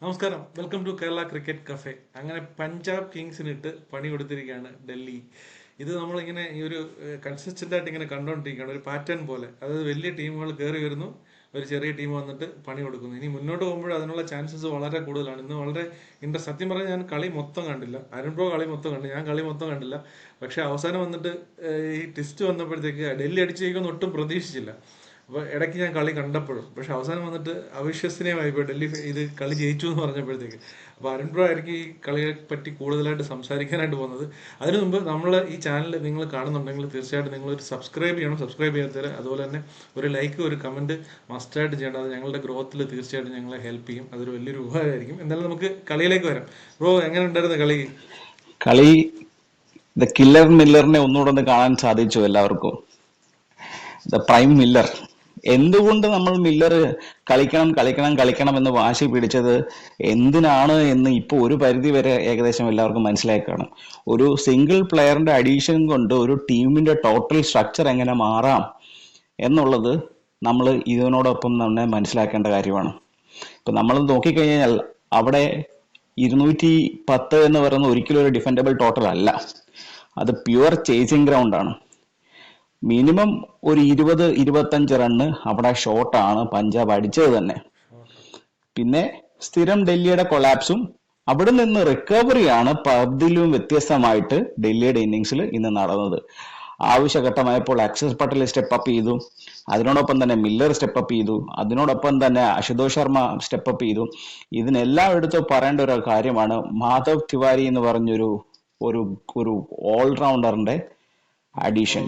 നമസ്കാരം, welcome to Kerala cricket cafe. അങ്ങനെ പഞ്ചാബ് കിങ്സിനിട്ട് പണി കൊടുത്തിരിക്കുകയാണ് ഡൽഹി. ഇത് നമ്മളിങ്ങനെ ഈ ഒരു കൺസിസ്റ്റന്റ് ആയിട്ട് ഇങ്ങനെ കണ്ടുകൊണ്ടിരിക്കുകയാണ്, ഒരു പാറ്റേൺ പോലെ. അതായത് വലിയ ടീമുകൾ കയറി വരുന്നു, ഒരു ചെറിയ ടീം വന്നിട്ട് പണി കൊടുക്കുന്നു. ഇനി മുന്നോട്ട് പോകുമ്പോൾ അതിനുള്ള ചാൻസസ് വളരെ കൂടുതലാണ്. ഇന്ന് വളരെ സത്യം പറഞ്ഞാൽ ഞാൻ കളി മൊത്തം കണ്ടില്ല. അരുൺ ബ്രോ കളി മൊത്തം കണ്ടു, ഞാൻ കളി മൊത്തം കണ്ടില്ല. പക്ഷെ അവസാനം വന്നിട്ട് ഈ ടെസ്റ്റ് വന്നപ്പോഴത്തേക്ക് ഡൽഹി അടിച്ചു ജയിക്കുമെന്ന് ഒട്ടും പ്രതീക്ഷിച്ചില്ല. അപ്പോൾ ഇടയ്ക്ക് ഞാൻ കളി കണ്ടപ്പോഴും, പക്ഷെ അവസാനം വന്നിട്ട് അവിശ്വസനീയമായിപ്പോൾ ഡൽഹി ഇത് കളി ജയിച്ചു എന്ന് പറഞ്ഞപ്പോഴത്തേക്ക്. അപ്പോൾ അരുൺ ബ്രോ ആയിരിക്കും ഈ കളിയെ പറ്റി കൂടുതലായിട്ട് സംസാരിക്കാനായിട്ട് പോകുന്നത്. അതിനു മുമ്പ് നമ്മൾ ഈ ചാനൽ നിങ്ങൾ കാണുന്നുണ്ടെങ്കിൽ തീർച്ചയായിട്ടും നിങ്ങളൊരു സബ്സ്ക്രൈബ് ചെയ്യണം. സബ്സ്ക്രൈബ് ചെയ്യാത്തവർ അതുപോലെ തന്നെ ഒരു ലൈക്ക്, ഒരു കമൻറ്റ് മസ്റ്റായിട്ട് ചെയ്യേണ്ടത്. അത് ഞങ്ങളുടെ ഗ്രോത്തിൽ തീർച്ചയായിട്ടും ഞങ്ങളെ ഹെൽപ്പ് ചെയ്യും. അതൊരു വലിയൊരു ഉപകാരമായിരിക്കും. എന്നാലും നമുക്ക് കളിയിലേക്ക് വരാം. ബ്രോ, എങ്ങനെ ഉണ്ടായിരുന്നു കളി? കളി ദ കില്ലർ മില്ലറിനെ ഒന്നുകൂടെ ഒന്ന് കാണാൻ സാധിച്ചു എല്ലാവർക്കും. The prime Miller. എന്തുകൊണ്ട് നമ്മൾ മില്ലർ കളിക്കണം കളിക്കണം കളിക്കണം എന്ന് വാശി പിടിച്ചത് എന്തിനാണ് എന്ന് ഇപ്പോൾ ഒരു പരിധി വരെ ഏകദേശം എല്ലാവർക്കും മനസ്സിലായി കാണും. ഒരു സിംഗിൾ പ്ലെയറിന്റെ അഡീഷൻ കൊണ്ട് ഒരു ടീമിന്റെ ടോട്ടൽ സ്ട്രക്ചർ എങ്ങനെ മാറാം എന്നുള്ളത് നമ്മൾ ഇതിനോടൊപ്പം തന്നെ മനസ്സിലാക്കേണ്ട കാര്യമാണ്. ഇപ്പൊ നമ്മൾ നോക്കിക്കഴിഞ്ഞാൽ അവിടെ 210 എന്ന് പറയുന്നത് ഒരിക്കലും ഒരു ഡിഫെൻഡബിൾ ടോട്ടൽ അല്ല. അത് പ്യുവർ ചേസിങ് ഗ്രൗണ്ട് ആണ്. മിനിമം ഒരു 20-25 റണ്ണ് അവിടെ ഷോട്ടാണ് പഞ്ചാബ് അടിച്ചത് തന്നെ. പിന്നെ സ്ഥിരം ഡൽഹിയുടെ കൊളാപ്സും അവിടെ നിന്ന് റിക്കവറിയാണ് പതിലും വ്യത്യസ്തമായിട്ട് ഡൽഹിയുടെ ഇന്നിങ്സിൽ ഇന്ന് നടന്നത്. ആവശ്യഘട്ടമായപ്പോൾ അക്ഷർ പട്ടേൽ സ്റ്റെപ്പ് അപ്പ് ചെയ്തു, അതിനോടൊപ്പം തന്നെ മില്ലർ സ്റ്റെപ്പ് അപ്പ് ചെയ്തു, അതിനോടൊപ്പം തന്നെ അശുതോഷ് ശർമ്മ സ്റ്റെപ്പ് അപ്പ് ചെയ്തു. ഇതിനെല്ലാം എടുത്ത് പറയേണ്ട ഒരു കാര്യമാണ് മാധവ് തിവാരി എന്ന് പറഞ്ഞൊരു ഒരു ഒരു ഓൾറൗണ്ടറിന്റെ അഡീഷൻ.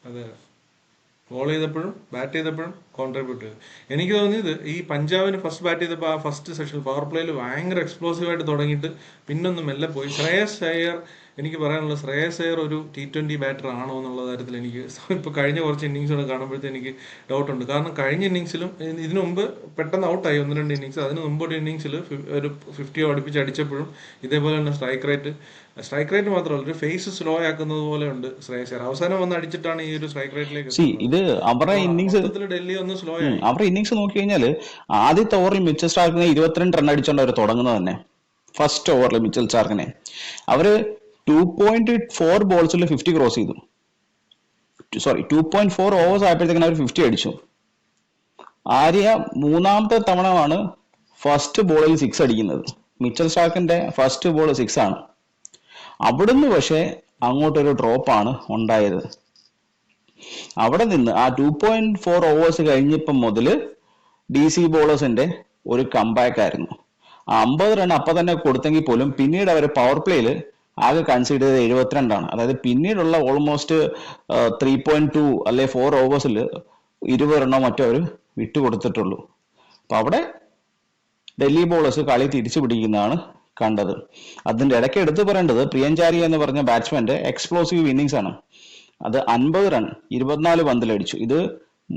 അതെ, ബോൾ ചെയ്തപ്പോഴും ബാറ്റ് ചെയ്തപ്പോഴും കോൺട്രിബ്യൂട്ട് ചെയ്തു. എനിക്ക് തോന്നിയത് ഈ പഞ്ചാബിന് ഫസ്റ്റ് ബാറ്റ് ചെയ്തപ്പോൾ ആ ഫസ്റ്റ് സെഷൻ പവർ പ്ലേയിൽ ഭയങ്കര എക്സ്പ്ലോസീവ് ആയിട്ട് തുടങ്ങിയിട്ട് പിന്നൊന്നും മെല്ലെ പോയി. ശ്രേയസ് അയ്യർ, എനിക്ക് പറയാനുള്ളത് ശ്രേയസ് അയ്യർ ഒരു T20 ബാറ്റർ ആണോ എന്നുള്ള കാര്യത്തിൽ എനിക്ക് ഇപ്പോൾ കഴിഞ്ഞ കുറച്ച് ഇന്നിങ്സുകൾ കാണുമ്പോഴത്തെ എനിക്ക് ഡൗട്ടുണ്ട്. കാരണം കഴിഞ്ഞ ഇന്നിങ്സിലും ഇതിനു മുമ്പ് പെട്ടെന്ന് ഔട്ടായി 1-2 ഇന്നിങ്സ്. അതിന് മുമ്പൊരു ഇന്നിങ്സിൽ ഒരു 50 അടുപ്പിച്ച് അടിച്ചപ്പോഴും ഇതേപോലെ തന്നെ സ്ട്രൈക്ക് റേറ്റ് മാത്രമല്ല, ഒരു ഫേസ് സ്ലോ ആക്കുന്നത് പോലെ ഉണ്ട് ശ്രേയസ് അയ്യർ. അവസാനം വന്ന് അടിച്ചിട്ടാണ് ഈ ഒരു സ്ട്രൈക്ക് റേറ്റിലേക്ക് ഇത് അവരുടെ ഇന്നിങ്സ് ഡൽഹി ഒന്ന് സ്ലോ ആയി. അവരുടെ ഇന്നിങ്സ് നോക്കി കഴിഞ്ഞാൽ ആദ്യത്തെ ഓവറിൽ മിച്ചൽ സ്റ്റാർക്കിനെ 22 റൺ അടിച്ചോണ്ട് അവർ തുടങ്ങുന്നത് തന്നെ. ഫസ്റ്റ് ഓവറിൽ മിച്ചൽ സ്റ്റാർക്കിനെ അവര് 2.4 ബോൾസിൽ 50 ക്രോസ് ചെയ്തു. 2.4 ഓവേഴ്സ് ആയപ്പോഴത്തേക്കും അവർ 50 അടിച്ചു. ആര്യ മൂന്നാമത്തെ തവണയാണ് ഫസ്റ്റ് ബോളിൽ 6 അടിക്കുന്നത്. മിച്ചൽ സ്റ്റാർക്കിന്റെ ഫസ്റ്റ് ബോൾ 6 ആണ്. അവിടുന്ന് പക്ഷേ അങ്ങോട്ടൊരു ഡ്രോപ്പാണ് ഉണ്ടായത്. അവിടെ നിന്ന് ആ 2.4 ഓവേഴ്സ് കഴിഞ്ഞപ്പം മുതല് DC ബോളേഴ്സിന്റെ ഒരു കംബാക്ക് ആയിരുന്നു. ആ 50 റൺ അപ്പൊ തന്നെ കൊടുത്തെങ്കിൽ പോലും പിന്നീട് അവർ പവർ പ്ലേയില് ആകെ കൺസിഡർ ചെയ്തത് 72 ആണ്. അതായത് പിന്നീടുള്ള ഓൾമോസ്റ്റ് 3.2 അല്ലെ 4 ഓവേഴ്സിൽ 20 റണ്ണോ മറ്റോ അവർ വിട്ടുകൊടുത്തിട്ടുള്ളൂ. അപ്പൊ അവിടെ ഡൽഹി ബോളേഴ്സ് കളി തിരിച്ചു പിടിക്കുന്നതാണ് കണ്ടത്. അതിന്റെ ഇടയ്ക്ക് എടുത്തു പറയേണ്ടത് പ്രിയഞ്ചാരി എന്ന് പറഞ്ഞ ബാറ്റ്സ്മാന്റെ എക്സ്പ്ലോസീവ് ഇന്നിങ്സ് ആണ്. അത് 50 റൺ 24 പന്തിലടിച്ചു. ഇത്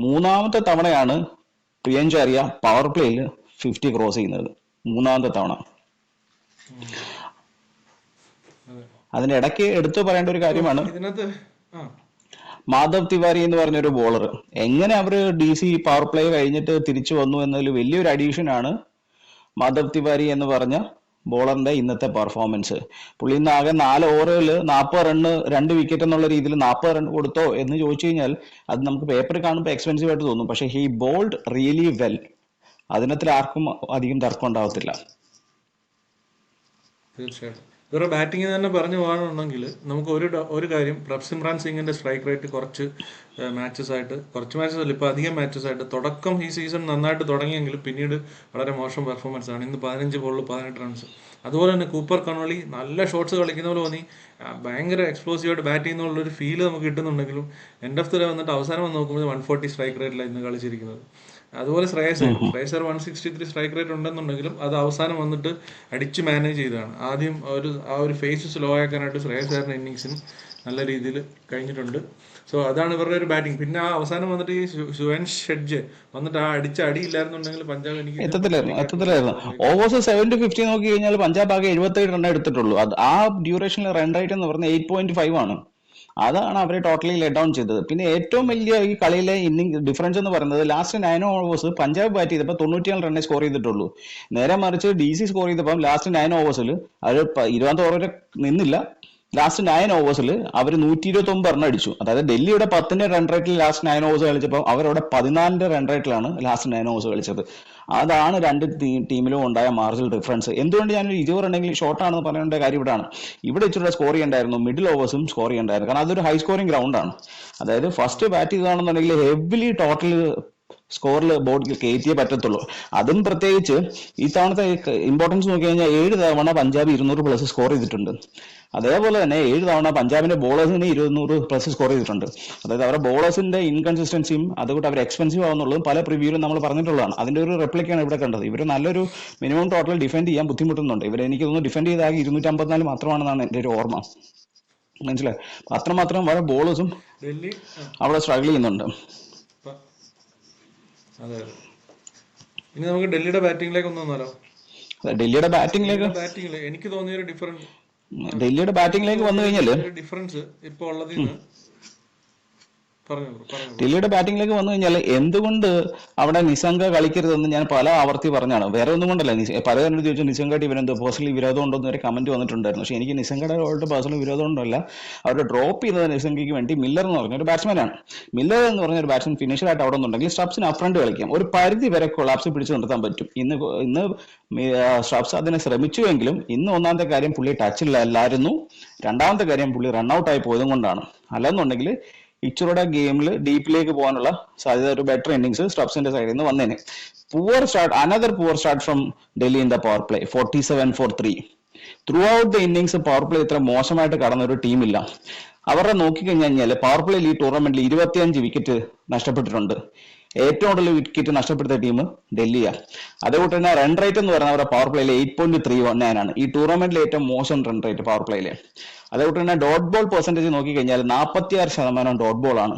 മൂന്നാമത്തെ തവണയാണ് പ്രിയഞ്ചാരിയ പവർ പ്ലേയിൽ 50 ക്രോസ് ചെയ്യുന്നത്. മൂന്നാമത്തെ തവണ. അതിന്റെ ഇടയ്ക്ക് എടുത്തു പറയേണ്ട ഒരു കാര്യമാണ് മാധവ് തിവാരി എന്ന് പറഞ്ഞൊരു ബോളർ. എങ്ങനെ അവര് DC പവർ പ്ലേ കഴിഞ്ഞിട്ട് തിരിച്ചു വന്നു എന്നതിൽ വലിയൊരു അഡീഷൻ ആണ് മാധവ് തിവാരി എന്ന് പറഞ്ഞ ബോളറിന്റെ ഇന്നത്തെ പെർഫോമൻസ്. പുള്ളി ഇന്ന് ആകെ 4 ഓവറിൽ 40 റണ്ണ് 2 വിക്കറ്റ് എന്നുള്ള രീതിയിൽ 40 റൺ കൊടുത്തോ എന്ന് ചോദിച്ചു കഴിഞ്ഞാൽ അത് നമുക്ക് പേപ്പറിൽ കാണുമ്പോൾ എക്സ്പെൻസീവ് ആയിട്ട് തോന്നും. പക്ഷെ ഹി ബോൾഡ് റിയലി വെൽ. അതിനത്തിൽ ആർക്കും അധികം തർക്കം ഉണ്ടാവത്തില്ല. തീർച്ചയായിട്ടും ഇവരുടെ ബാറ്റിംഗ് തന്നെ പറഞ്ഞു പോകാനുണ്ടെങ്കിൽ നമുക്ക് ഒരു കാര്യം, പ്രഭ്സിമ്രാൻ സിംഗിന്റെ സ്ട്രൈക്ക് റേറ്റ് കുറച്ച് മാച്ചസ് അല്ല, ഇപ്പൊ അധികം മാച്ചസ് ആയിട്ട് തുടക്കം ഈ സീസൺ നന്നായിട്ട് തുടങ്ങിയെങ്കിലും പിന്നീട് വളരെ മോശം പെർഫോമൻസ് ആണ്. ഇന്ന് 15 ബോളിൽ 18 റൺസ്. അതുപോലെ തന്നെ കൂപ്പർ കൺവളി നല്ല ഷോട്ട്സ് കളിക്കുന്ന പോലെ തോന്നി. ഭയങ്കര എക്സ്പ്ലോസീവ് ആയിട്ട് ബാറ്റ് ചെയ്യുന്നുള്ള ഒരു ഫീല് നമുക്ക് കിട്ടുന്നുണ്ടെങ്കിലും എൻഡ് ഓഫ് ദ ഡേ വന്നിട്ട് അവസാനം വന്ന് നോക്കുമ്പോൾ 140 സ്ട്രൈക്ക് റേറ്റിലാണ് ഇന്ന് കളിച്ചിരിക്കുന്നത്. അതുപോലെ ശ്രേയസ് അയ്യർ 163 സ്ട്രൈക്ക് റേറ്റ് ഉണ്ടെന്നുണ്ടെങ്കിലും അത് അവസാനം വന്നിട്ട് അടിച്ച് മാനേജ് ചെയ്തതാണ്. ആദ്യം ആ ഒരു ഫേസ് സ്ലോ ആക്കാനായിട്ട് ശ്രേയസ് അയ്യറിന്റെ ഇന്നിങ്സിന് നല്ല രീതിയിൽ കഴിഞ്ഞിട്ടുണ്ട്. സോ അതാണ് ഇവരുടെ ഒരു ബാറ്റിംഗ്. പിന്നെ ആ അവസാനം വന്നിട്ട് ഈ ശുവൻ ഷെഡ്ജ് വന്നിട്ട് ആ അടിച്ച അടിയില്ലായിരുന്നുണ്ടെങ്കിൽ പഞ്ചാബ് എത്തത്തില്ലായിരുന്നു. ഓവേഴ്സ് 7-50 നോക്കി കഴിഞ്ഞാൽ പഞ്ചാബ് ആകെ 77 റൺ എടുത്തിട്ടുള്ളൂ. അത് ആ ഡ്യൂറേഷനിൽ റൺ റേറ്റ് എന്ന് പറഞ്ഞാൽ 8.5 ആണ്. അതാണ് അവരെ ടോട്ടലി ലെറ്റ് ഡൗൺ ചെയ്തത്. പിന്നെ ഏറ്റവും വലിയ ഈ കളിയിലെ ഇന്നിംഗ് ഡിഫറൻസ് എന്ന് പറയുന്നത് ലാസ്റ്റ് 9 ഓവേഴ്സ് പഞ്ചാബ് ബാറ്റ് ചെയ്തപ്പോൾ 97 റണ്ണേ സ്കോർ ചെയ്തിട്ടുള്ളൂ. നേരെ മറിച്ച് DC സ്കോർ ചെയ്തപ്പം ലാസ്റ്റ് 9 ഓവേഴ്സിൽ അത് 20 ഓവർ വരെ നിന്നില്ല. ലാസ്റ്റ് 9 ഓവേഴ്സിൽ അവർ 129 റൺ അടിച്ചു. അതായത് ഡൽഹിയുടെ 10ന്റെ റൺ റേറ്റിൽ ലാസ്റ്റ് 9 ഓവേഴ്സ് കളിച്ചപ്പോൾ അവരവിടെ 14ന്റെ റൺ റേറ്റിലാണ് ലാസ്റ്റ് 9 ഓവേഴ്സ് കളിച്ചത്. അതാണ് രണ്ട് ടീമിലും ഉണ്ടായ മാർജിനൽ ഡിഫറൻസ്. എന്തുകൊണ്ട് ഞാനൊരു 20 റണ്ണെങ്കിലും ഷോർട്ടാണെന്ന് പറയേണ്ട കാര്യം ഇവിടെയാണ്. ഇവിടെ ഇച്ചിരി സ്കോർ ചെയ്യണ്ടായിരുന്നു, മിഡിൽ ഓവേഴ്സും സ്കോർ ചെയ്യണ്ടായിരുന്നു. കാരണം അതൊരു ഹൈ സ്കോറിംഗ് ഗ്രൗണ്ടാണ്. അതായത് ഫസ്റ്റ് ബാറ്റ് ചെയ്താണെന്നുണ്ടെങ്കിൽ ഹെവിലി ടോട്ടൽ സ്കോറിൽ ബോർഡിൽ കയറ്റിയേ പറ്റത്തുള്ളൂ. അതും പ്രത്യേകിച്ച് ഈ തവണത്തെ ഇമ്പോർട്ടൻസ് നോക്കി കഴിഞ്ഞാൽ 7 തവണ പഞ്ചാബ് 200+ സ്കോർ ചെയ്തിട്ടുണ്ട്. അതേപോലെ തന്നെ 7 തവണ പഞ്ചാബിന്റെ ബോളേഴ്സിന് 200+ സ്കോർ ചെയ്തിട്ടുണ്ട്. അതായത് അവരുടെ ബോളേഴ്സിന്റെ ഇൻകൺസിസ്റ്റൻസിയും അതുകൊണ്ട് അവർ എക്സ്പെൻസീവ് ആവുന്നുള്ളതും പല പ്രിവ്യൂലും നമ്മൾ പറഞ്ഞിട്ടുള്ളതാണ്. അതിന്റെ ഒരു റിപ്ലിക്കാണ് ഇവിടെ കണ്ടത്. ഇവർ നല്ലൊരു മിനിമം ടോട്ടൽ ഡിഫെൻഡ് ചെയ്യാൻ ബുദ്ധിമുട്ടുന്നുണ്ട്. ഇവർ എനിക്ക് തോന്നുന്നു ഡിഫെൻഡ് ചെയ്താകെ 254 മാത്രമാണെന്നാണ് എൻ്റെ ഒരു ഓർമ്മ. മനസ്സിലായി? അത്രമാത്രം വരെ ബോളേഴ്സും ഡൽഹി അവിടെ സ്ട്രഗിൾ ചെയ്യുന്നുണ്ട്. പ- അതെ അതെ. ഇനി നമുക്ക് ഡൽഹിയുടെ ബാറ്റിംഗിലേക്ക് ഒന്ന് വന്നാലോ. ഡൽഹിയുടെ ബാറ്റിംഗിലേക്ക് ബാറ്റിംഗിൽ എനിക്ക് തോന്നിയ ഒരു വന്നു കഴിഞ്ഞാൽ ഡിഫറൻസ് ഇപ്പോൾ ഉള്ളതിൽ നിന്ന് പറഞ്ഞു. ഡൽഹിയുടെ ബാറ്റിംഗിലേക്ക് വന്നു കഴിഞ്ഞാൽ എന്തുകൊണ്ട് അവിടെ നിസംഗ കളിക്കരുതെന്ന് ഞാൻ പല ആവർത്തി പറഞ്ഞാണ്. വേറെ ഒന്നും കൊണ്ടല്ല. പലരും ചോദിച്ചു നിസംഗയുടെ ഇവരെന്തോ പേഴ്സണലി വിരോധം ഉണ്ടോ എന്ന് വരെ കമന്റ് വന്നിട്ടുണ്ടായിരുന്നു. പക്ഷെ എനിക്ക് നിസംഗയുടെ പേഴ്സണൽ വിരോധം ഉണ്ടല്ല. അവരുടെ ഡ്രോപ്പ് ചെയ്തത് നിസംഗയ്ക്ക് വേണ്ടി മില്ലർ എന്ന് പറഞ്ഞ ഒരു ബാറ്റ്സ്മാനാണ്. മില്ലർ എന്ന് പറഞ്ഞ ഒരു ബാറ്റ്സ്മാൻ ഫിനിഷറായിട്ട് അവിടെ ഒന്നുണ്ടെങ്കിൽ സ്റ്റബ്സിന് അഫ്രണ്ട് കളിക്കാം. ഒരു പരിധി വരെ കൊളാപ്സ് പിടിച്ചു നിർത്താൻ പറ്റും. ഇന്ന് സ്റ്റബ്സ് അതിനെ ശ്രമിച്ചുവെങ്കിലും ഇന്ന് ഒന്നാമത്തെ കാര്യം പുള്ളി ടച്ചിലല്ലായിരുന്നു. രണ്ടാമത്തെ കാര്യം പുള്ളി റൺഔട്ടായി പോയതും കൊണ്ടാണ്. അല്ലെന്നുണ്ടെങ്കിൽ ഇച്ചറുടെ ഗെയിമിൽ ഡീപ്പിലേക്ക് പോകാനുള്ള സാധ്യത, ഒരു ബെറ്റർ ഇന്നിങ്സ് സ്റ്റബ്സിന്റെ സൈഡിൽ നിന്ന് വന്നേനെ. Another poor start from Delhi in the power play, 47 for 3. Through out the innings power play ഇത്ര മോശമായിട്ട് കടന്ന ഒരു ടീമില്ല. അവരുടെ നോക്കിക്കഴിഞ്ഞാൽ പവർ പ്ലേയിൽ ഈ ടൂർണമെന്റിൽ 25 വിക്കറ്റ് നഷ്ടപ്പെട്ടിട്ടുണ്ട്. ഏറ്റവും കൂടുതൽ വിക്കറ്റ് നഷ്ടപ്പെടുത്തിയ ടീം ഡൽഹിയാണ്. അതേപോലെ തന്നെ റൺ റേറ്റ് എന്ന് പറയുന്നത് അവരുടെ പവർ പ്ലേയിൽ 8.39 ആണ്. ഈ ടൂർണമെന്റിലെ ഏറ്റവും മോശം റൺ റേറ്റ് പവർ പ്ലേയിലെ. അതേപോലെ തന്നെ ഡോട്ട് ബോൾ പെർസെന്റേജ് നോക്കിക്കഴിഞ്ഞാൽ 46% ഡോട്ട് ബോൾ ആണ്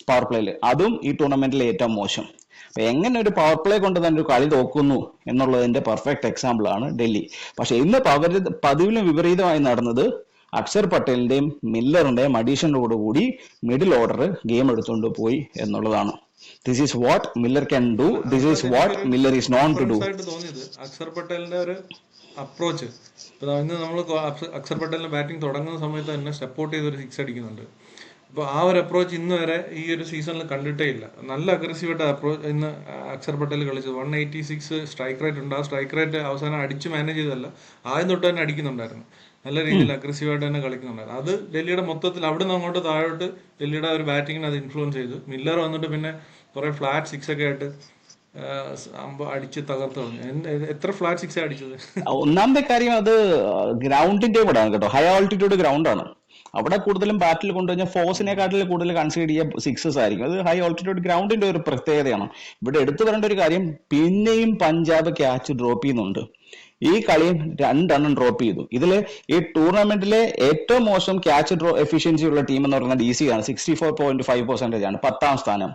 പവർ പ്ലേയിൽ. അതും ഈ ടൂർണമെന്റിലെ ഏറ്റവും മോശം. അപ്പൊ എങ്ങനെ ഒരു പവർ പ്ലേ കൊണ്ട് തന്നെ ഒരു കളി തോക്കുന്നു എന്നുള്ളതിന്റെ പെർഫെക്റ്റ് എക്സാമ്പിൾ ആണ് ഡൽഹി. പക്ഷെ ഇന്ന് പതിവിലും വിപരീതമായി നടന്നത് അക്ഷർ പട്ടേലിന്റെയും മില്ലറിന്റെയും അഡീഷനോടുകൂടി മിഡിൽ ഓർഡർ ഗെയിം എടുത്തുകൊണ്ട് പോയി എന്നുള്ളതാണ്. This is what Miller can do. This is what Miller is known to do. തോന്നിയത് അക്ഷർ പട്ടേലിന്റെ ഒരു അപ്രോച്ച്. ഇപ്പൊ ഇന്ന് നമ്മൾ അക്ഷർ പട്ടേലിന്റെ ബാറ്റിംഗ് തുടങ്ങുന്ന സമയത്ത് തന്നെ സപ്പോർട്ട് ചെയ്ത് ഒരു 6 അടിക്കുന്നുണ്ട്. അപ്പോൾ ആ ഒരു അപ്രോച്ച് ഇന്ന് വരെ ഈ ഒരു സീസണിൽ കണ്ടിട്ടേ ഇല്ല. നല്ല അഗ്രസീവായിട്ട് അപ്രോച്ച് ഇന്ന് അക്ഷർ പട്ടേൽ കളിച്ചത്. 186 സ്ട്രൈക്ക് റേറ്റ് ഉണ്ട്. ആ സ്ട്രൈക്ക് റേറ്റ് അവസാനം അടിച്ച് മാനേജ് ചെയ്തല്ല, ആദ്യം തൊട്ട് തന്നെ അടിക്കുന്നുണ്ടായിരുന്നു. നല്ല രീതിയിൽ അഗ്രസീവായിട്ട് തന്നെ കളിക്കുന്നുണ്ടായിരുന്നു. അത് ഡൽഹിയുടെ മൊത്തത്തിൽ അവിടെ നിന്ന് അങ്ങോട്ട് താഴോട്ട് ഡൽഹിയുടെ ഒരു ബാറ്റിങ്ങിനെ അത് ഇൻഫ്ലുവൻസ് ചെയ്തു. മില്ലർ വന്നിട്ട് പിന്നെ കുറെ ഫ്ലാറ്റ് 6 ഒക്കെ ആയിട്ട് അടിച്ച് തകർത്ത് കളഞ്ഞു. എത്ര ഫ്ലാറ്റ് 6 അടിച്ചത്? ഒന്നാമത്തെ കാര്യം അത് ഗ്രൗണ്ടിന്റെ കൂടെ ആണ് കേട്ടോ. ഹൈ ആൾട്ടിറ്റ്യൂഡ് ഗ്രൗണ്ട് ആണ്. അവിടെ കൂടുതലും ബാറ്റിൽ കൊണ്ടുകഴിഞ്ഞാൽ ഫോഴ്സിനെക്കാട്ടിൽ കൂടുതൽ കൺസിഡർ ചെയ്യുക സിക്സസ് ആയിരിക്കും. അത് ഹൈ ആൾട്ടിറ്റ്യൂഡ് ഗ്രൗണ്ടിന്റെ ഒരു പ്രത്യേകതയാണ്. ഇവിടെ എടുത്തു പറയേണ്ട ഒരു കാര്യം, പിന്നെയും പഞ്ചാബ് ക്യാച്ച് ഡ്രോപ്പ് ചെയ്യുന്നുണ്ട്. ഈ കളിയും 2 റൺ ഡ്രോപ്പ് ചെയ്തു. ഇതില് ഈ ടൂർണമെന്റിലെ ഏറ്റവും മോശം ക്യാച്ച് ഡ്രോ എഫിഷ്യൻസി ഉള്ള ടീം എന്ന് പറയുന്നത് DC ആണ്. 64.5% ആണ് 10ാം സ്ഥാനം.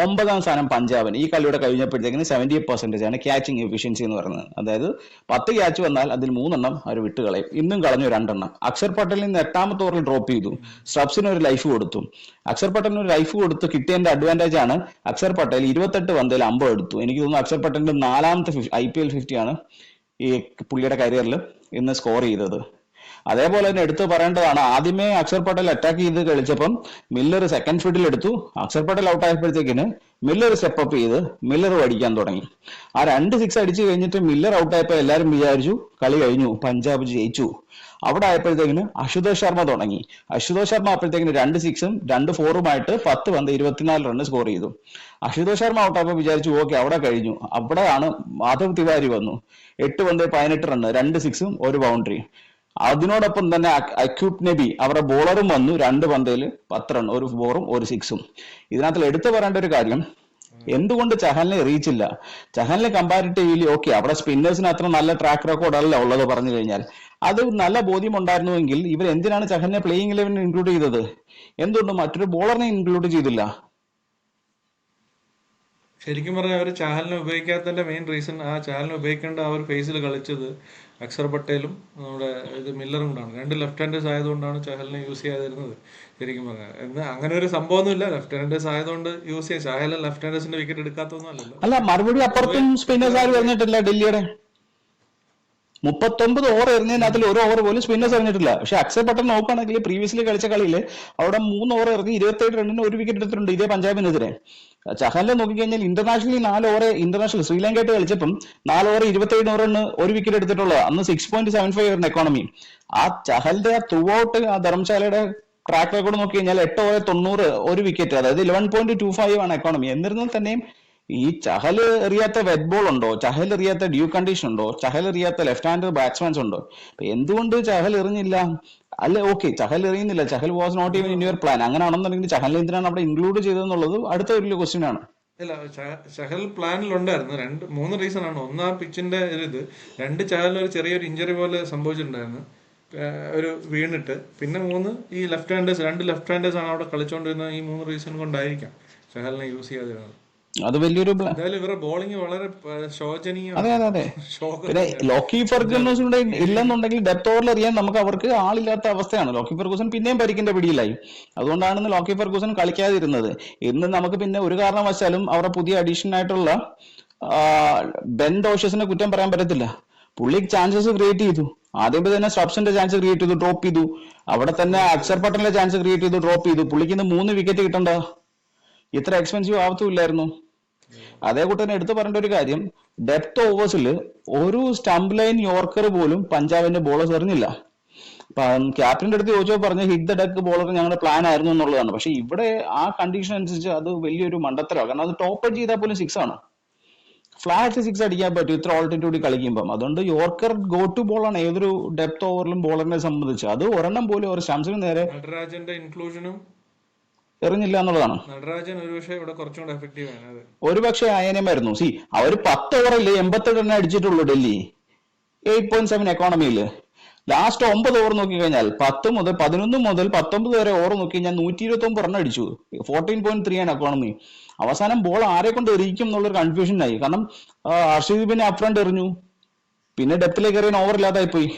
9ാം സ്ഥാനം പഞ്ചാബിന്. ഈ കളിയുടെ കഴിഞ്ഞപ്പോഴത്തേക്കിന് 70% ആണ് ക്യാച്ചിങ് എഫിഷ്യൻസി എന്ന് പറയുന്നത്. അതായത് 10 ക്യാച്ച് വന്നാൽ അതിൽ 3 എണ്ണം അവർ വിട്ടുകളയും. ഇന്നും കളഞ്ഞു 2 എണ്ണം. അക്ഷർ പട്ടേലിന് 8ാമത്തെ ഓവറിൽ ഡ്രോപ്പ് ചെയ്തു. സ്റ്റബ്സിന് ഒരു ലൈഫ് കൊടുത്തു. അക്ഷർ പട്ടേലിന് ഒരു ലൈഫ് കൊടുത്ത് കിട്ടിയതിന്റെ അഡ്വാൻറ്റേജ് ആണ് അക്ഷർ പട്ടേൽ 28 പന്തിൽ 50 എടുത്തു. എനിക്ക് തോന്നുന്നു അക്ഷർ പട്ടേലിന്റെ 4ാമത്തെ IPL 50 ആണ് ഈ പുള്ളിയുടെ കരിയറിൽ ഇന്ന് സ്കോർ ചെയ്തത്. അതേപോലെ തന്നെ എടുത്തു പറയേണ്ടതാണ്, ആദ്യമേ അക്ഷർ പട്ടേൽ അറ്റാക്ക് ചെയ്ത് കളിച്ചപ്പം മില്ലർ സെക്കൻഡ് ഫീൽഡിൽ എടുത്തു. അക്ഷർ പട്ടേൽ ഔട്ട് ആയപ്പോഴത്തേക്കിന് മില്ലർ സ്റ്റെപ്പ് അപ്പ് ചെയ്ത് മില്ലർ അടിക്കാൻ തുടങ്ങി. ആ 2 6 അടിച്ചു കഴിഞ്ഞിട്ട് മില്ലർ ഔട്ട് ആയപ്പോൾ എല്ലാവരും വിചാരിച്ചു കളി കഴിഞ്ഞു, പഞ്ചാബ് ജയിച്ചു. അവിടെ ആയപ്പോഴത്തേക്കിന് അശുതോഷ് ശർമ്മ തുടങ്ങി. അശുതോഷ് ശർമ്മ അപ്പോഴത്തേക്കിന് 2 6ഉം 2 4ഉമായിട്ട് 10 പന്ത് 24 റൺ സ്കോർ ചെയ്തു. അശുതോഷ് ശർമ്മ ഔട്ടായപ്പോൾ വിചാരിച്ചു ഓക്കെ അവിടെ കഴിഞ്ഞു. അവിടെയാണ് മാധവ് തിവാരി വന്നു. 8 പന്ത് 18 റൺ, 2 6ഉം 1 ബൗണ്ടറി. അതിനോടൊപ്പം തന്നെ അക്യൂട്ട് നബി അവരുടെ ബോളറും വന്നു. 2 പന്തയിൽ 10 റൺ, 1 4ഉം 1 6ഉം. ഇതിനകത്ത് എടുത്തു പറയേണ്ട ഒരു കാര്യം, എന്തുകൊണ്ട് ചഹലിനെ റീച്ചില്ല? ചഹലിനെ കമ്പാരിറ്റീവ്ലി ഓക്കെ, അവിടെ സ്പിന്നേഴ്സിന് അത്ര നല്ല ട്രാക്ക് റെക്കോർഡ് അല്ല ഉള്ളത് പറഞ്ഞു കഴിഞ്ഞാൽ. അത് നല്ല ബോധ്യം ഉണ്ടായിരുന്നുവെങ്കിൽ ഇവർ എന്തിനാണ് ചഹലിനെ പ്ലേയിങ് 11 ഇൻക്ലൂഡ് ചെയ്തത്? എന്തുകൊണ്ട് മറ്റൊരു ബോളറിനെ ഇൻക്ലൂഡ് ചെയ്തില്ല? ശരിക്കും പറഞ്ഞാൽ അവർ ചാഹലിനെ ഉപയോഗിക്കാത്തതിന്റെ മെയിൻ റീസൺ ആ ചാഹലിനെ ഉപയോഗിക്കേണ്ട ആ ഒരു ഫേസിൽ കളിച്ചത് അക്ഷർ പട്ടേലും നമ്മുടെ ഇത് മില്ലറും കൂടാണ്. രണ്ട് ലെഫ്റ്റ് ഹാൻഡേഴ്സ് ആയതുകൊണ്ടാണ് ചഹലിനെ യൂസ് ചെയ്യാതിരുന്നത് ശരിക്കും പറഞ്ഞാൽ. എന്ന് അങ്ങനെ ഒരു സംഭവമൊന്നുമില്ല, ലെഫ്റ്റ് ഹാൻഡേഴ്സ് ആയതുകൊണ്ട് യൂസ് ചെയ്യാം. ചഹൽ ലെഫ്റ്റ് ഹാൻഡേഴ്സിന്റെ വിക്കറ്റ് എടുക്കാത്തൊന്നും അല്ലല്ലോ. അല്ല, മറുപടി പൊതുവെ അപ്പുറത്തും സ്പിന്നേഴ്സ് ആരും പൊതുവെ എറിഞ്ഞിട്ടില്ല. ഡൽഹിയുടെ 39 ഓവർ എറിഞ്ഞതിനകത്തിൽ ഒരു ഓവർ പോലും സ്പിന്നേഴ്സ് എറിഞ്ഞിട്ടില്ല. പക്ഷെ അക്ഷർ പട്ടേൽ നോക്കുകയാണെങ്കിൽ പ്രീവിയസ്ലി കളിച്ച കളിയിൽ അവിടെ 3 ഓവർ എറിഞ്ഞ് 27 റണ്ണിന് ഒരു വിക്കറ്റ് എടുത്തിട്ടുണ്ട് ഇതേ പഞ്ചാബിനെതിരെ. ചഹലിനെ നോക്കിക്കഴിഞ്ഞാൽ ഇന്റർനാഷണലി 4 ഓവർ ഇന്റർനാഷണൽ ശ്രീലങ്കയായിട്ട് കളിച്ചപ്പം 4 ഓവർ 27 റണ്ണ് ഒരു വിക്കറ്റ് എടുത്തിട്ടുള്ളത്. അന്ന് 6.75 ആയിരുന്നു എക്കോണമി. ആ ചഹലിന്റെ ആ ത്രൂ ഔട്ട് ആ ധർമ്മശാലയുടെ ട്രാക്ക് റെക്കോർഡ് നോക്കി കഴിഞ്ഞാൽ 8 ഓവർ 90 ഒരു വിക്കറ്റ്, അതായത് 11.25 ആണ് എക്കോണമി. എന്നിരുന്നാൽ തന്നെയും ഈ ചഹൽ എറിയാത്ത വെറ്റ് ബോൾ ഉണ്ടോ, ചഹൽ എറിയാത്ത ഡ്യൂ കണ്ടീഷൻ ഉണ്ടോ, ചഹൽ എറിയാത്ത ലെഫ്റ്റ് ഹാൻഡ് ബാറ്റ്സ്മാൻസ് ഉണ്ടോ? അപ്പൊ എന്തുകൊണ്ട് ചഹൽ എറിഞ്ഞില്ല? അല്ല, ഓക്കെ, ചഹൽ എറിയുന്നില്ല, Chahal was not even in your plan. അങ്ങനെയാണെന്നുണ്ടെങ്കിൽ ചഹലിനെ എന്തിനാണ് അവിടെ ഇൻക്ലൂഡ് ചെയ്തതെന്നുള്ളത് അടുത്ത ഒരു ക്വസ്റ്റ്യൻ ആണ്. ഇല്ല, ചഹൽ പ്ലാനിലുണ്ടായിരുന്നു. 3 റീസൺ ആണ്. ഒന്നാം പിച്ചിന്റെ ഇത്, ചഹലിന് ഒരു ചെറിയൊരു ഇഞ്ചറി പോലെ സംഭവിച്ചിട്ടുണ്ടായിരുന്നു, ഒരു വീണിട്ട്. പിന്നെ ഈ രണ്ട് ലെഫ്റ്റ് ഹാൻഡേഴ്സ് ആണ് അവിടെ കളിച്ചുകൊണ്ടിരുന്നത്. ഈ 3 റീസൺ കൊണ്ടായിരിക്കാം ചഹലിനെ യൂസ് ചെയ്യാതിരുന്നത്. അത് വലിയൊരു എന്തായാലും ഇവരുടെ ബോളിംഗ് വളരെ ശോചനീയമാണ്. അതെ അതെ അതെ. ഷോക്ക് പിന്നെ തന്നെയാണ് ലോക്കി പഞ്ചാബ്. ഫെർഗൂസൺ ഇല്ലെന്നുണ്ടെങ്കിൽ ഡെപ്ത് ഓവറിൽ എറിയാൻ നമുക്ക് അവർക്ക് ആളില്ലാത്ത അവസ്ഥയാണ്. ലോക്കി ഫെർഗൂസൺ പിന്നെയും പരിക്കിന്റെ പിടിയിലായി. അതുകൊണ്ടാണ് ഇന്ന് ലോക്കി ഫെർഗൂസൺ കളിക്കാതിരുന്നത്. ഇന്ന് നമുക്ക് പിന്നെ ഒരു കാരണവശാലും അവരുടെ പുതിയ അഡീഷൻ ആയിട്ടുള്ള ബെൻ ഡോഷസിനെ കുറ്റം പറയാൻ പറ്റത്തില്ല. പുള്ളി ചാൻസസ് ക്രിയേറ്റ് ചെയ്തു. ആദ്യമേ തന്നെ സ്റ്റബ്സിന്റെ ചാൻസ് ക്രിയേറ്റ് ചെയ്തു, ഡ്രോപ്പ് ചെയ്തു. അവിടെ തന്നെ ഡ്രോപ്പ് അക്ഷർ ചെയ്തു. പട്ടേലിന്റെ ചാൻസ് ക്രിയേറ്റ് ചെയ്തു, ഡ്രോപ്പ് ചെയ്തു. പുള്ളിക്ക് ഇന്ന് 3 വിക്കറ്റ് കിട്ടണ്ട, ഇത്ര എക്സ്പെൻസീവ് ആവത്തുമില്ലായിരുന്നു. അതേ കൂട്ട് തന്നെ എടുത്തു പറയേണ്ട ഒരു കാര്യം, ഡെപ്ത് ഓവേഴ്സിൽ ഒരു സ്റ്റംപ് ലൈൻ യോർക്കർ പോലും പഞ്ചാബിന്റെ ബോളേഴ്സ് എറിഞ്ഞില്ല. ക്യാപ്റ്റന്റെ അടുത്ത് ചോദിച്ചോ പറഞ്ഞ ഹിറ്റ് ദ ഡക്ക് ബോളർ ഞങ്ങളുടെ പ്ലാൻ ആയിരുന്നു എന്നുള്ളതാണ്. പക്ഷെ ഇവിടെ ആ കണ്ടീഷൻ അനുസരിച്ച് അത് വലിയൊരു മണ്ടത്തരമാണ്. കാരണം അത് ടോപ്പ് എഡ്ജ് ചെയ്താൽ പോലും 6 ആണ്. ഫ്ലാറ്റ് 6 അടിക്കാൻ പറ്റും ഇത്ര ഓൾട്ടിറ്റ്യൂഡിൽ കളിക്കുമ്പോൾ. അതുകൊണ്ട് യോർക്കർ ഗോ ടു ബോളാണ് ഏതൊരു ഡെപ്ത് ഓവറിലും ബോളറിനെ സംബന്ധിച്ച്. അത് ഒരെണ്ണം പോലും ഒരു സ്റ്റംസിന് നേരെ നടരാജന്റെ ഇൻക്ലൂഷനും എറിഞ്ഞില്ല എന്നുള്ളതാണ്. നടരാജൻ ഒരുപക്ഷെ ഇവിടെ കുറച്ചും കൂടെ എഫക്റ്റീവ് ആണ്. അതെ, ഒരുപക്ഷെ അയനമായിരുന്നു. അവർ 10 ഓവറിൽ 87 റണ്ണേ അടിച്ചിട്ടുള്ളൂ ഡൽഹി 8.7 എക്കോണമിയിൽ. ലാസ്റ്റ് 9 ഓവർ നോക്കിക്കഴിഞ്ഞാൽ 11 മുതൽ 19 വരെ ഓവർ നോക്കി കഴിഞ്ഞാൽ 129 റൺ അടിച്ചു. 14.3 ആണ് എക്കോണമി. അവസാനം ബോൾ ആരെ കൊണ്ട് എറിയിക്കും എന്നുള്ളൊരു കൺഫ്യൂഷൻ ആയി. കാരണം ഹർഷദീപിനെ അപ്രണ്ട് എറിഞ്ഞു, പിന്നെ ഡെപ്തിലേക്ക് എറിയാൻ ഓവർ ഇല്ലാതായി പോയി.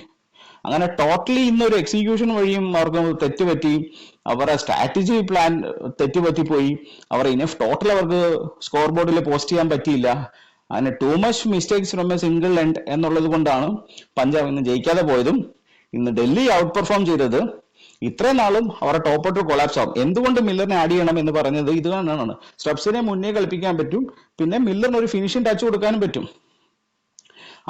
അങ്ങനെ ടോട്ടലി ഇന്നൊരു എക്സിക്യൂഷൻ വഴിയും അവർക്ക് തെറ്റുപറ്റി. അവരുടെ സ്ട്രാറ്റജി പ്ലാൻ തെറ്റുപറ്റിപ്പോയി. അവർ ഇനഫ് ടോട്ടൽ അവർക്ക് സ്കോർ ബോർഡിൽ പോസ്റ്റ് ചെയ്യാൻ പറ്റിയില്ല. അങ്ങനെ too much mistakes from A single end എന്നുള്ളത് കൊണ്ടാണ് പഞ്ചാബ് ഇന്ന് ജയിക്കാതെ പോയതും. ഇന്ന് ഡൽഹി ഔട്ട് പെർഫോം ചെയ്തത്. ഇത്രയും നാളും അവരുടെ ടോപ്പ് ഓർഡർ കൊളാപ്സ് ആവും. എന്തുകൊണ്ട് മില്ലറിനെ ആഡ് ചെയ്യണം എന്ന് പറഞ്ഞത് ഇത് തന്നെയാണ്. സ്റ്റബ്സിനെ മുന്നേ കളിപ്പിക്കാൻ പറ്റും, പിന്നെ മില്ലറിന് ഒരു ഫിനിഷിംഗ് ടച്ച് കൊടുക്കാനും പറ്റും.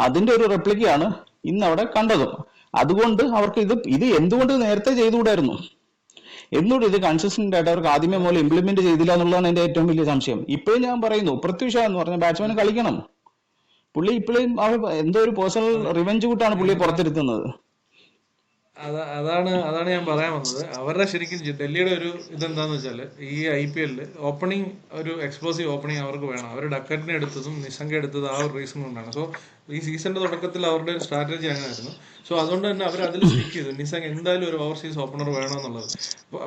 അതിന്റെ ഒരു റെപ്ലിക്കയാണ് ഇന്ന് അവിടെ കണ്ടതും. അതുകൊണ്ട് അവർക്ക് ഇത് എന്തുകൊണ്ട് നേരത്തെ ചെയ്തുകൂടായിരുന്നു? എന്തുകൊണ്ട് ഇത് കൺസിസ്റ്റന്റ് ആയിട്ട് അവർക്ക് ആദ്യമേ മൂലം ഇംപ്ലിമെന്റ് ചെയ്തില്ല എന്നുള്ളതാണ് എന്റെ ഏറ്റവും വലിയ സംശയം. ഇപ്പോഴും ഞാൻ പറയുന്നു, പൃഥ്വി ഷാ എന്ന് പറഞ്ഞ ബാറ്റ്സ്മാൻ കളിക്കണം. പുള്ളി ഇപ്പോഴും എന്തോ ഒരു പേഴ്സണൽ റിവെഞ്ച് കൂട്ടാണ് പുള്ളിയെ പുറത്തിരുത്തുന്നത്. അതാണ് ഞാൻ പറയാൻ വന്നത്. അവരുടെ ശരിക്കും ഡൽഹിയുടെ ഒരു ഇതെന്താന്ന് വെച്ചാൽ, ഈ IPL ഓപ്പണിംഗ് ഒരു എക്സ്പ്ലോസീവ് ഓപ്പണിംഗ് അവർക്ക് വേണം. അവർ ഡക്കറ്റിനെ എടുത്തതും നിശങ്ക എടുത്തതും ആ ഒരു റീസൺ കൊണ്ടാണ്. സോ ഈ സീസണിന്റെ തുടക്കത്തിൽ അവരുടെ ഒരു സ്ട്രാറ്റജി അങ്ങനെയായിരുന്നു. സോ അതുകൊണ്ട് തന്നെ അവർ അതിൽ സ്റ്റിക്ക് ചെയ്തു. നിശങ്ക എന്തായാലും ഒരു ഓവർസീസ് ഓപ്പണർ വേണമെന്നുള്ളത്.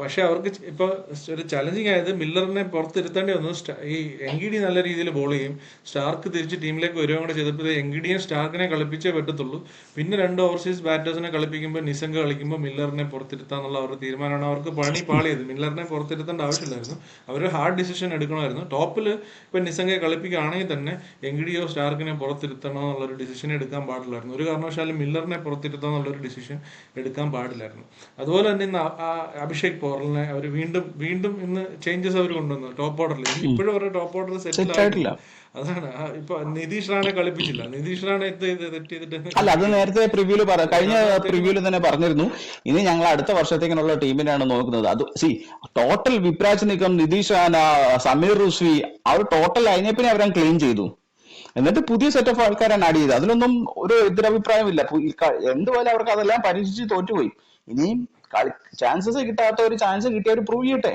പക്ഷെ അവർക്ക് ഇപ്പൊ ഒരു ചലഞ്ചിങ് ആയത് മില്ലറിനെ പുറത്തിരുത്തേണ്ടി വന്നു. ഈ എങ്കിഡി നല്ല രീതിയിൽ ബോൾ ചെയ്യും, സ്റ്റാർക്ക് തിരിച്ച് ടീമിലേക്ക് വരികയും കൂടെ ചെയ്തപ്പോൾ എങ്കിഡിയെ സ്റ്റാർക്കിനെ കളിപ്പിച്ചേ പറ്റത്തുള്ളൂ. പിന്നെ 2 ഓവർസീസ് ബാറ്റേഴ്സിനെ കളിപ്പിക്കുമ്പോൾ നിശങ്ക കളിക്കുമ്പോൾ മില്ലറിനെ പുറത്തിരുത്താന്നുള്ള അവരുടെ തീരുമാനമാണ്. അവർക്ക് പണി പാളിയത്. മില്ലറിനെ പുറത്തിരുത്തേണ്ട ആവശ്യമില്ലായിരുന്നു. അവർ ഹാർഡ് ഡിസിഷൻ എടുക്കണമായിരുന്നു. ടോപ്പിൽ ഇപ്പൊ നിശങ്കയെ കളിപ്പിക്കുകയാണെങ്കിൽ തന്നെ എങ്കിഡിയോ സ്റ്റാർക്കിനെ പുറത്തിരുത്തണം എന്നുള്ളൊരു ഡിസിഷൻ എടുക്കാൻ പാടില്ലായിരുന്നു. ഒരു കാരണവശാലും മില്ലറിനെ പുറത്തിരുത്താൻ എന്നുള്ളൊരു ഡിസിഷൻ എടുക്കാൻ പാടില്ലായിരുന്നു. അതുപോലെ തന്നെ ഇന്ന് അഭിഷേക് പോറലിനെ അവർ വീണ്ടും ഇന്ന് ചേഞ്ചസ് അവർ കൊണ്ടുവന്നു ടോപ്പ് ഓർഡറിൽ. ഇപ്പോഴും അവരുടെ ടോപ്പ് ഓർഡർ സെറ്റിൽ ആയിട്ടില്ല. അതാണ് ഇപ്പൊ നിതീഷ് റാണെ കളിപ്പിച്ചില്ല. നിതീഷ് റാണെ തെറ്റ് ചെയ്തിട്ട് അല്ല, അത് നേരത്തെ കഴിഞ്ഞ പ്രിവ്യൂല് തന്നെ പറഞ്ഞിരുന്നു. ഇനി ഞങ്ങൾ അടുത്ത വർഷത്തേക്കിനുള്ള ടീമിനാണ് നോക്കുന്നത്. അത് ടോട്ടൽ വിപ്രാജ് നിക്കം, നിതീഷ് റാന, സമീർ റുസ്വി, അവർ ടോട്ടൽ ലൈനപ്പിനെ അവരെ ക്ലീൻ ചെയ്തു. എന്നിട്ട് പുതിയ സെറ്റ് ഓഫ് ആൾക്കാരാണ് ആഡ് ചെയ്തത്. അതിലൊന്നും ഒരു എതിരഭിപ്രായമില്ല. എന്തുപോലെ അവർക്ക് അതെല്ലാം പരീക്ഷിച്ച് തോറ്റുപോയി. ഇനിയും ചാൻസസ് കിട്ടാത്ത ഒരു ചാൻസ് കിട്ടിയ ഒരു പ്രൂവ് ചെയ്യട്ടെ.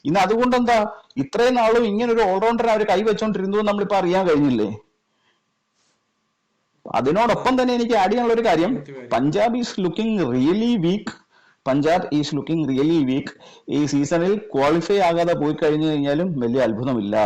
ഇന്ന് അതുകൊണ്ട് എന്താ ഇത്രയും നാളും ഇങ്ങനെ ഒരു ഓൾറൗണ്ടർ അവർ കൈവച്ചോണ്ടിരുന്നു നമ്മളിപ്പോ അറിയാൻ കഴിഞ്ഞില്ലേ? അതിനോടൊപ്പം തന്നെ എനിക്ക് ആഡ് ചെയ്യാനുള്ള ഒരു കാര്യം, Punjab is looking really weak. ഈ സീസണിൽ ക്വാളിഫൈ ആകാതെ പോയി കഴിഞ്ഞു കഴിഞ്ഞാലും വലിയ അത്ഭുതമില്ല.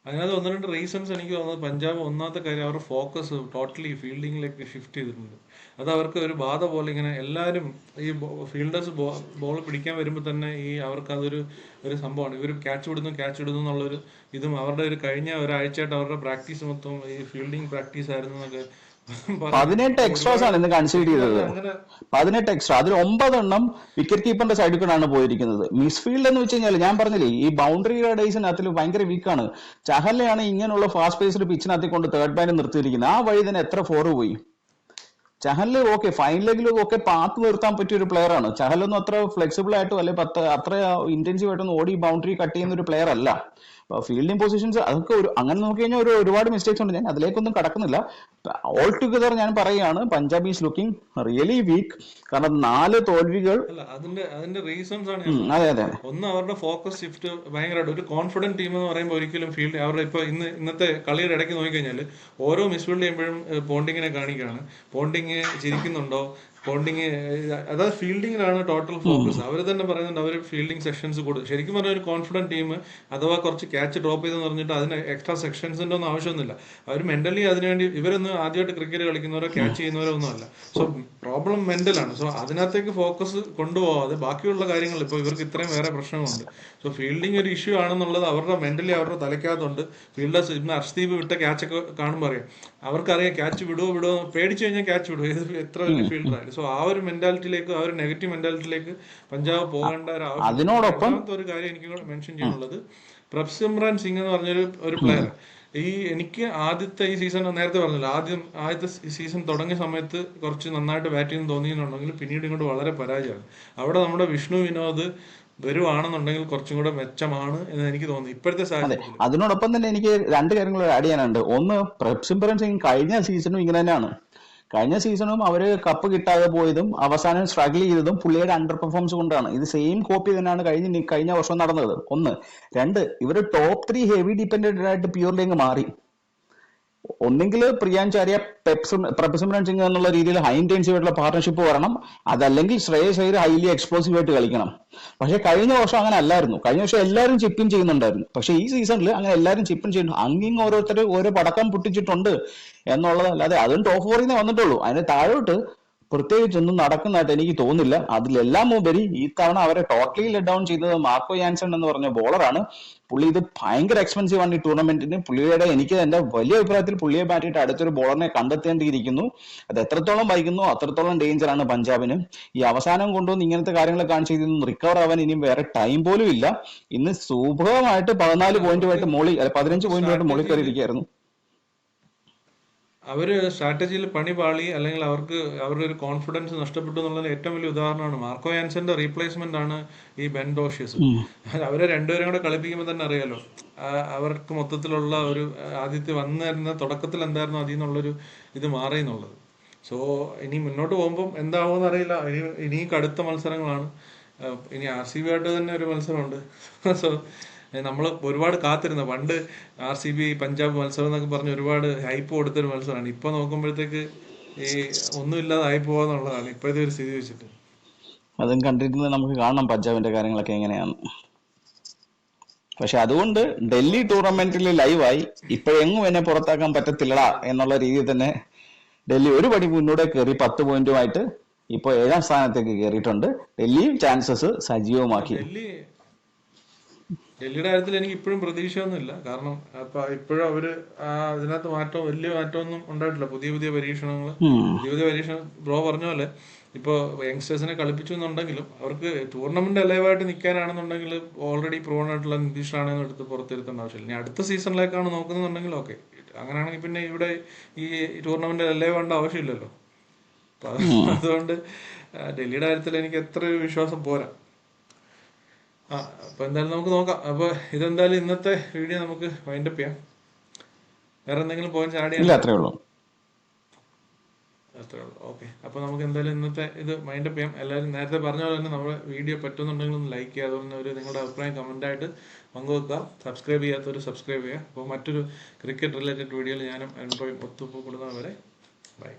അതിനകത്ത് ഒന്ന് രണ്ട് റീസൺസ് എനിക്ക് തോന്നുന്നത് പഞ്ചാബ് ഒന്നാമത്തെ കാര്യം അവരുടെ ഫോക്കസ് ടോട്ടലി ഫീൽഡിങ്ങിലേക്ക് ഷിഫ്റ്റ് ചെയ്തിട്ടുണ്ട്. അത് അവർക്ക് ഒരു ബാധ പോലെ ഇങ്ങനെ എല്ലാവരും ഈ ഫീൽഡേഴ്സ് ബോൾ പിടിക്കാൻ വരുമ്പോൾ തന്നെ ഈ അവർക്ക് അതൊരു ഒരു സംഭവമാണ്. ഇവർ ക്യാച്ച് വിടുന്നു എന്നുള്ളൊരു ഇതും അവരുടെ ഒരു കഴിഞ്ഞ ഒരാഴ്ചയായിട്ട് അവരുടെ പ്രാക്ടീസ് മൊത്തം ഈ ഫീൽഡിങ് പ്രാക്ടീസ് ആയിരുന്നു എന്നൊക്കെ 18 പറയുന്നുണ്ട്. എക്സ്ട്രാസ് ആണ് ഒരുപാട് ഇന്ന് കൺസീഡ് ശരിക്കും ചെയ്തത്. പറഞ്ഞാൽ അങ്ങനെ 18 എക്സ്ട്രാ, അതിൽ 9 വിക്കറ്റ് കീപ്പറിന്റെ സൈഡിൽ കൂടെയാണ് പോയിരിക്കുന്നത്. മിസ്ഫീൽഡ് എന്ന് വെച്ച് കഴിഞ്ഞാൽ ഞാൻ പറഞ്ഞില്ലേ, ഈ ബൗണ്ടറി റൈഡേഴ്സിനകത്തിൽ ഭയങ്കര വീക്കാണ്. ചഹലിനെയാണ് ഇങ്ങനെയുള്ള ഫാസ്റ്റ് പേസ്ഡ് പിച്ചിനകത്തിൽ കൊണ്ട് തേർഡ് മാൻ നിർത്തിയിരിക്കുന്നത്. ആ വഴി തന്നെ എത്ര ഫോർ പോയി. ചഹലിന് ഓക്കെ ഫൈൻ ലെഗിലും ഒക്കെ പാത്ത് നിർത്താൻ പറ്റിയ ഒരു പ്ലെയർ ആണ്. ചഹലൊന്നും അത്ര ഫ്ലെക്സിബിൾ ആയിട്ടും അല്ലെ അത്ര ഇന്റൻസീവ് ആയിട്ടൊന്നും ഓടി ബൗണ്ടറി കട്ട് ചെയ്യുന്ന ഒരു പ്ലെയർ അല്ല. ഫീൽഡിംഗ് പൊസിഷൻസ് അതൊക്കെ ഒരു അങ്ങനെ നോക്കി കഴിഞ്ഞാൽ ഒരുപാട് മിസ്റ്റേക്സ് ഉണ്ട്. ഞാൻ അതിലേക്കൊന്നും കടക്കുന്നില്ല. ഓൾ ടുഗദർ ഞാൻ പറയുകയാണ്, Punjab is looking really weak. കാരണം 4 തോൽവികൾ. അല്ല, അതിന്റെ റീസൺസ് ആണ് ഞാൻ അതെ പറഞ്ഞത്. അതെ. ഒന്ന് അവരുടെ ഫോക്കസ് ഷിഫ്റ്റ് ഭയങ്കരമായിട്ട്. ഒരു കോൺഫിഡന്റ് ടീം എന്ന് പറയുമ്പോൾ ഒരിക്കലും ഫീൽഡ് അവരുടെ ഇപ്പൊ ഇന്നത്തെ കളിയുടെ ഇടയ്ക്ക് നോക്കിക്കഴിഞ്ഞാൽ ഓരോ മിസ്ഫീൽഡ് ചെയ്യുമ്പോഴും പോണ്ടിങ്ങിനെ കാണിക്കുകയാണ്. പോണ്ടിങ് ചിരിക്കുന്നുണ്ടോ, പോണ്ടിങ് അതായത് ഫീൽഡിങ്ങിലാണ് ടോട്ടൽ ഫോക്കസ്. അവർ തന്നെ പറയുന്നുണ്ട് അവർ ഫീൽഡിംഗ് സെക്ഷൻസ് കൊടുക്കും. ശരിക്കും പറഞ്ഞാൽ ഒരു കോൺഫിഡന്റ് ടീം അഥവാ കുറച്ച് ക്യാച്ച് ഡ്രോപ്പ് ചെയ്തെന്ന് പറഞ്ഞിട്ട് അതിന് എക്സ്ട്രാ സെക്ഷൻസിന്റെ ഒന്നും ആവശ്യമൊന്നുമില്ല. അവർ മെന്റലി അതിനുവേണ്ടി ഇവരൊന്നും ആദ്യമായിട്ട് ക്രിക്കറ്റ് കളിക്കുന്നവരോ ക്യാച്ച് ചെയ്യുന്നവരോ ഒന്നും അല്ല. സോ പ്രോബ്ലം മെന്റലാണ്. സോ അതിനകത്തേക്ക് ഫോക്കസ് കൊണ്ടുപോകാതെ ബാക്കിയുള്ള കാര്യങ്ങൾ ഇപ്പോൾ ഇവർക്ക് ഇത്രയും വേറെ പ്രശ്നങ്ങളുണ്ട്. സോ ഫീൽഡിംഗ് ഒരു ഇഷ്യൂ ആണെന്നുള്ളത് അവരുടെ മെന്റലി അവരുടെ തലയ്ക്കകത്തുണ്ട്. ഫീൽഡേഴ്സ് ഇന്ന് അർഷ്ദീപ് വിട്ട ക്യാച്ചൊക്കെ കാണുമ്പോൾ അറിയാം, അവർക്കറിയാം ക്യാച്ച് വിടുവോ പേടിച്ചു കഴിഞ്ഞാൽ ക്യാച്ച് വിടുവോ, എത്ര വലിയ ഫീൽഡറായാലും. സോ ആ ഒരു മെന്റാലിറ്റിയിലേക്ക്, ആ ഒരു നെഗറ്റീവ് മെന്റാലിറ്റിയിലേക്ക് പഞ്ചാബ് പോകേണ്ട ഒരു ആവശ്യമില്ല. അതിനോടൊപ്പം രണ്ടാമത്തെ ഒരു കാര്യം എനിക്ക് മെൻഷൻ ചെയ്യാനുള്ളത്, പ്രഭ്സിമ്രാൻ സിംഗ് എന്ന് പറഞ്ഞൊരു പ്ലെയർ. എനിക്ക് ആദ്യത്തെ ഈ സീസൺ നേരത്തെ പറഞ്ഞില്ല, ആദ്യത്തെ സീസൺ തുടങ്ങിയ സമയത്ത് കുറച്ച് നന്നായിട്ട് ബാറ്റ് ചെയ്യുന്ന തോന്നിയെന്നുണ്ടെങ്കിൽ പിന്നീട് ഇങ്ങോട്ട് വളരെ പരാജയമാണ്. അവിടെ നമ്മുടെ വിഷ്ണു വിനോദ് വരുവാണെന്നുണ്ടെങ്കിൽ കുറച്ചും കൂടെ മെച്ചമാണ് എന്ന് എനിക്ക് തോന്നി ഇപ്പോഴത്തെ അതെ. സാഹചര്യത്തിൽ. അതിനോടൊപ്പം തന്നെ എനിക്ക് 2 കാര്യങ്ങൾ ആഡ് ചെയ്യാനുണ്ട്. ഒന്ന്, പ്രഭ്സിമ്രൻ സിംഗ് കഴിഞ്ഞ സീസണും ഇങ്ങനെ തന്നെയാണ്. കഴിഞ്ഞ സീസണും അവര് കപ്പ് കിട്ടാതെ പോയതും അവസാനം സ്ട്രഗിൾ ചെയ്തതും പുള്ളിയുടെ അണ്ടർ പെർഫോമൻസ് കൊണ്ടാണ്. ഇത് സെയിം കോപ്പി തന്നെയാണ് കഴിഞ്ഞ വർഷം നടന്നത്. ഒന്ന്. 2, ഇവര് ടോപ്പ് 3 ഹെവി ഡിപ്പെൻഡന്റ് ആയിട്ട് പ്യൂർലി മാറി. ഒന്നെങ്കിൽ പ്രിയാൻചാര്യ പ്രഭ്സിമ്രൻ സിംഗ് എന്നുള്ള രീതിയിൽ ഹൈ ഇന്റൻസീവ് ആയിട്ടുള്ള പാർട്ണർഷിപ്പ് വരണം, അതല്ലെങ്കിൽ ശ്രേയസ് അയ്യർ ഹൈലി എക്സ്പ്ലോസീവ് ആയിട്ട് കളിക്കണം. പക്ഷെ കഴിഞ്ഞ വർഷം അങ്ങനെ അല്ലായിരുന്നു. കഴിഞ്ഞ വർഷം എല്ലാവരും ചിപ്പിൻ ചെയ്യുന്നുണ്ടായിരുന്നു. പക്ഷെ ഈ സീസണിൽ അങ്ങനെ എല്ലാവരും ചിപ്പിൻ ചെയ്യുന്നു. അങ്ങിങ് ഓരോരുത്തർ ഓരോ പടക്കം പൊട്ടിച്ചിട്ടുണ്ട് എന്നുള്ളതല്ലാതെ അതും ടോപ്പ് 4 വന്നിട്ടുള്ളൂ. അതിന് താഴോട്ട് പ്രത്യേകിച്ചൊന്നും നടക്കുന്നതായിട്ട് എനിക്ക് തോന്നുന്നില്ല. അതിലെല്ലാം ഉപരി ഈ തവണ അവരെ ടോട്ടലി ലെറ്റ് ഡൗൺ ചെയ്തത് മാർക്കോ യാൻസൺ എന്ന് പറഞ്ഞ ബോളറാണ്. പുള്ളി ഇത് ഭയങ്കര എക്സ്പെൻസീവ് ആണ് ഈ ടൂർണമെന്റിന്. പുള്ളിയുടെ എനിക്ക് എന്റെ വലിയ അഭിപ്രായത്തിൽ പുള്ളിയെ മാറ്റിയിട്ട് അടുത്തൊരു ബോളറിനെ കണ്ടെത്തേണ്ടിയിരിക്കുന്നു. അത് എത്രത്തോളം വൈകുന്നു അത്രത്തോളം ഡേഞ്ചർ ആണ് പഞ്ചാബിന്. ഈ അവസാനം കൊണ്ടുവന്ന് ഇങ്ങനത്തെ കാര്യങ്ങൾ കാണിച്ച് ഇതിൽ റിക്കവർ ആവാൻ ഇനിയും വേറെ ടൈം പോലും ഇല്ല. ഇന്ന് സുഖമായിട്ട് 14 പോയിന്റുമായിട്ട് 15 പോയിന്റുമായിട്ട് മോളിൽ കയറിയിരിക്കുകയായിരുന്നു. അവര് സ്ട്രാറ്റജിയിൽ പണി പാളി, അല്ലെങ്കിൽ അവരുടെ ഒരു കോൺഫിഡൻസ് നഷ്ടപ്പെട്ടു എന്നുള്ളതിന് ഏറ്റവും വലിയ ഉദാഹരണമാണ് മാർക്കോ യാൻസന്റെ റീപ്ലേസ്മെന്റ് ആണ് ഈ ബെൻ ഡോഷ്യസ്. അവരെ രണ്ടുപേരും കൂടെ കളിപ്പിക്കുമ്പോൾ തന്നെ അറിയാലോ അവർക്ക് മൊത്തത്തിലുള്ള ഒരു ആദ്യത്തെ വന്നിരുന്ന തുടക്കത്തിൽ എന്തായിരുന്നു അതിൽ നിന്നുള്ളൊരു ഇത് മാറി എന്നുള്ളത്. സോ ഇനി മുന്നോട്ട് പോകുമ്പം എന്താവുമെന്ന് അറിയില്ല. ഇനി കടുത്ത മത്സരങ്ങളാണ്. ഇനി RCB ആയിട്ട് തന്നെ ഒരു മത്സരമുണ്ട്. സോ നമ്മൾ ഒരുപാട് കാത്തിരുന്ന പണ്ട് RCB പഞ്ചാബ് മത്സരം എന്നൊക്കെ പറഞ്ഞ് ഒരുപാട് ഹൈപ്പ് കൊടുത്തൊരു മത്സരമാണ്. ഇപ്പൊ നോക്കുമ്പോഴത്തേക്ക് ഈ ഒന്നുമില്ലാതെ ആയി പോവാന്നുള്ളതാണ് ഇപ്പോഴത്തെ ഒരു സ്ഥിതി വെച്ചിട്ട്. അതും കണ്ടിരുന്നത് നമുക്ക് കാണണം പഞ്ചാബിന്റെ കാര്യങ്ങളൊക്കെ എങ്ങനെയാണ്. പക്ഷെ അതുകൊണ്ട് ഡൽഹി ടൂർണമെന്റിൽ ലൈവായി ഇപ്പോഴെങ്ങും എന്നെ പുറത്താക്കാൻ പറ്റത്തില്ലടാ എന്നുള്ള രീതിയിൽ തന്നെ ഡൽഹി ഒരു പടി മുന്നോട്ട് കയറി 10 പോയിന്റുമായിട്ട് ഇപ്പൊ 7ാം സ്ഥാനത്തേക്ക് കയറിയിട്ടുണ്ട്. ഡൽഹിയും ചാൻസസ് സജീവമാക്കി. ഡൽഹിയുടെ കാര്യത്തിൽ എനിക്ക് ഇപ്പോഴും പ്രതീക്ഷയൊന്നുമില്ല. കാരണം ഇപ്പോഴും അവര് അതിനകത്ത് വലിയ മാറ്റമൊന്നും ഉണ്ടായിട്ടില്ല. പുതിയ പരീക്ഷണങ്ങൾ ബ്രോ പറഞ്ഞ പോലെ ഇപ്പോൾ യങ്സ്റ്റേഴ്സിനെ കളിപ്പിച്ചു എന്നുണ്ടെങ്കിലും അവർക്ക് ടൂർണമെന്റ് അലൈവായിട്ട് നിൽക്കാനാണെന്നുണ്ടെങ്കിൽ ഓൾറെഡി പ്രൂവൺ ആയിട്ടുള്ള നിതീഷ് റാണേന്ന് എടുത്ത് പുറത്തിരുത്തേണ്ട ആവശ്യമില്ല. ഇനി അടുത്ത സീസണിലേക്കാണ് നോക്കുന്നുണ്ടെങ്കിൽ ഓക്കെ, അങ്ങനെയാണെങ്കിൽ പിന്നെ ഇവിടെ ഈ ടൂർണമെന്റ് അലൈവ് വേണ്ട ആവശ്യമില്ലല്ലോ. അതുകൊണ്ട് ഡൽഹിയുടെ കാര്യത്തിൽ എനിക്ക് എത്ര ഒരു വിശ്വാസം പോരാ. അപ്പൊ എന്തായാലും നമുക്ക് നോക്കാം. അപ്പൊ ഇതെന്തായാലും ഇന്നത്തെ വീഡിയോ നമുക്ക് വൈൻഡപ്പ് ചെയ്യാം. വേറെ എന്തെങ്കിലും പോയിന്റ്സ് ആഡ് ചെയ്യാൻ? അത്രേ ഉള്ളൂ. ഓക്കെ. അപ്പൊ നമുക്ക് എന്തായാലും ഇന്നത്തെ ഇത് വൈൻഡപ്പ് ചെയ്യാം. എല്ലാവരും നേരത്തെ പറഞ്ഞ പോലെ തന്നെ നമ്മുടെ വീഡിയോ പറ്റുന്നുണ്ടെങ്കിൽ ഒന്ന് ലൈക്ക് ചെയ്യുക. അതുപോലെ തന്നെ നിങ്ങളുടെ അഭിപ്രായം കമന്റ് ആയിട്ട് പങ്കുവെക്കുക. സബ്സ്ക്രൈബ് ചെയ്യാത്തവർ സബ്സ്ക്രൈബ് ചെയ്യുക. അപ്പോൾ മറ്റൊരു ക്രിക്കറ്റ് റിലേറ്റഡ് വീഡിയോയിൽ ഞാനും ഒത്തുകൂടുന്നവരെ ബൈ.